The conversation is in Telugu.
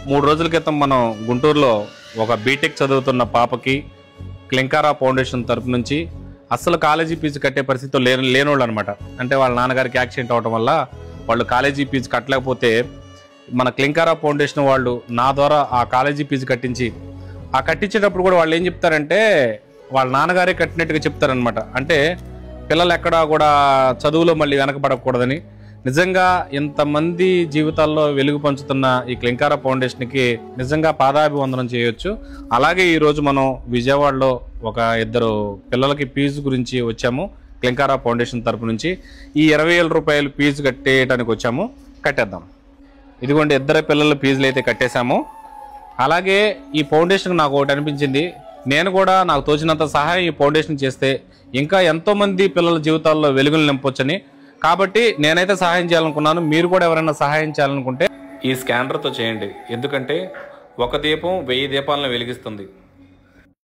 3 రోజుల క్రితం మనం గుంటూరులో ఒక బీటెక్ చదువుతున్న పాపకి క్లింకారా ఫౌండేషన్ తరపు నుంచి అస్సలు కాలేజీ ఫీజు కట్టే పరిస్థితిలో లేనోళ్ళు అనమాట. అంటే వాళ్ళ నాన్నగారికి యాక్సిడెంట్ అవడం వల్ల వాళ్ళు కాలేజీ ఫీజు కట్టలేకపోతే మన క్లింకారా ఫౌండేషన్ వాళ్ళు నా ద్వారా ఆ కాలేజీ ఫీజు కట్టించి, ఆ కట్టించేటప్పుడు కూడా వాళ్ళు ఏం చెప్తారంటే వాళ్ళ నాన్నగారే కట్టినట్టుగా చెప్తారనమాట. అంటే పిల్లలు ఎక్కడా కూడా చదువులో మళ్ళీ వెనకబడకూడదని. నిజంగా ఇంతమంది జీవితాల్లో వెలుగు పంచుతున్న ఈ క్లింకారా ఫౌండేషన్కి నిజంగా పాదాభివందనం చేయొచ్చు. అలాగే ఈరోజు మనం విజయవాడలో ఒక 2 పిల్లలకి ఫీజు గురించి వచ్చాము. క్లింకారా ఫౌండేషన్ తరపు నుంచి ఈ 20,000 రూపాయలు ఫీజు కట్టేయడానికి వచ్చాము. కట్టేద్దాం. ఇదిగోండి 2 పిల్లల ఫీజులు అయితే కట్టేశాము. అలాగే ఈ ఫౌండేషన్కి నాకు ఒకటి అనిపించింది, నేను కూడా నాకు తోచినంత సహాయం ఈ ఫౌండేషన్ చేస్తే ఇంకా ఎంతోమంది పిల్లల జీవితాల్లో వెలుగులు నింపొచ్చని. కాబట్టి నేనైతే సహాయం చేయాలనుకున్నాను. మీరు కూడా ఎవరైనా సహాయం చేయాలనుకుంటే ఈ స్కానర్తో చేయండి. ఎందుకంటే ఒక దీపం 1000 దీపాలను వెలిగిస్తుంది.